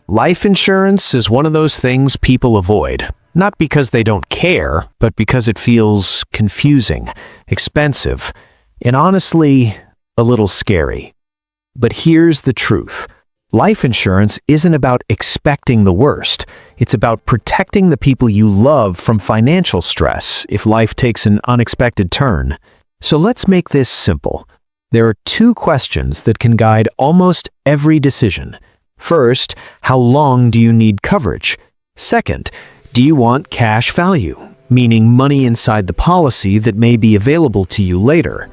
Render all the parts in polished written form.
Life insurance is one of those things people avoid, not because they don't care, but because it feels confusing, expensive, and honestly, a little scary. But here's the truth. Life insurance isn't about expecting the worst. It's about protecting the people you love from financial stress if life takes an unexpected turn. So let's make this simple. There are two questions that can guide almost every decision. First, how long do you need coverage? Second, do you want cash value, meaning money inside the policy that may be available to you later?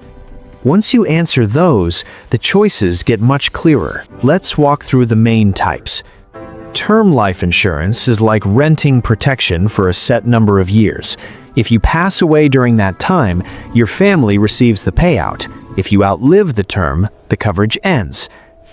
Once you answer those, the choices get much clearer. Let's walk through the main types. Term life insurance is like renting protection for a set number of years. If you pass away during that time, your family receives the payout. If you outlive the term, the coverage ends.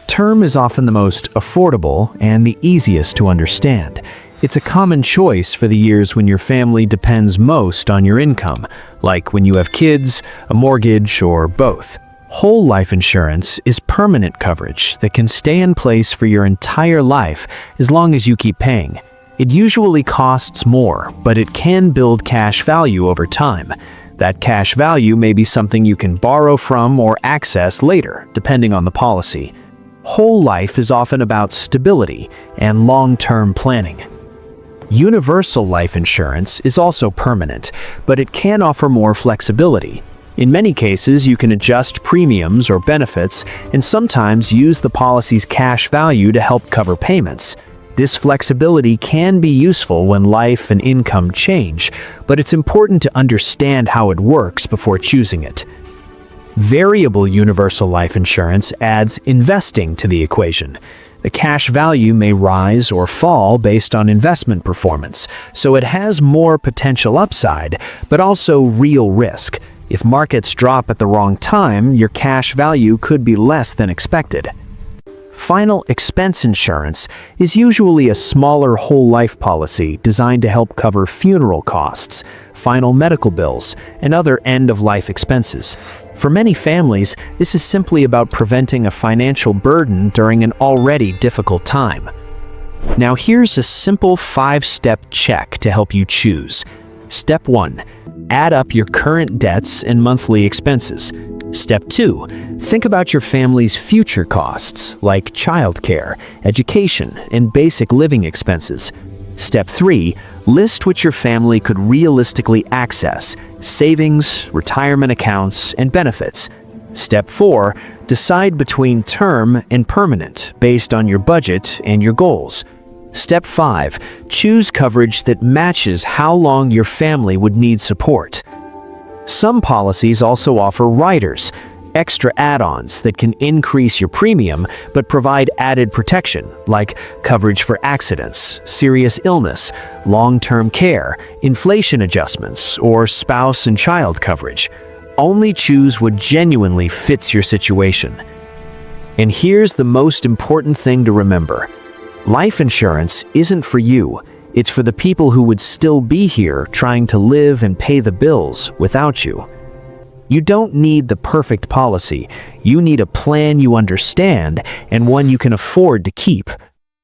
Term is often the most affordable and the easiest to understand. It's a common choice for the years when your family depends most on your income, like when you have kids, a mortgage, or both. Whole life insurance is permanent coverage that can stay in place for your entire life as long as you keep paying. It usually costs more, but it can build cash value over time. That cash value may be something you can borrow from or access later, depending on the policy. Whole life is often about stability and long-term planning. Universal life insurance is also permanent, but it can offer more flexibility. In many cases, you can adjust premiums or benefits and sometimes use the policy's cash value to help cover payments. This flexibility can be useful when life and income change, but it's important to understand how it works before choosing it. Variable universal life insurance adds investing to the equation. The cash value may rise or fall based on investment performance, so it has more potential upside, but also real risk. If markets drop at the wrong time, your cash value could be less than expected. Final expense insurance is usually a smaller whole life policy designed to help cover funeral costs, final medical bills, and other end-of-life expenses. For many families, this is simply about preventing a financial burden during an already difficult time. Now here's a simple 5-step check to help you choose. Step 1. Add up your current debts and monthly expenses. Step 2. Think about your family's future costs, like childcare, education, and basic living expenses. Step 3. List what your family could realistically access: savings, retirement accounts, and benefits. Step 4. Decide between term and permanent based on your budget and your goals. Step 5. Choose coverage that matches how long your family would need support. Some policies also offer riders, extra add-ons that can increase your premium but provide added protection, like coverage for accidents, serious illness, long-term care, inflation adjustments, or spouse and child coverage. Only choose what genuinely fits your situation. And here's the most important thing to remember. Life insurance isn't for you. It's for the people who would still be here trying to live and pay the bills without you. You don't need the perfect policy. You need a plan you understand and one you can afford to keep.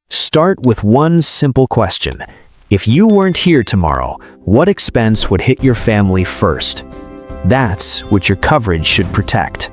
Start with one simple question. If you weren't here tomorrow, what expense would hit your family first? That's what your coverage should protect.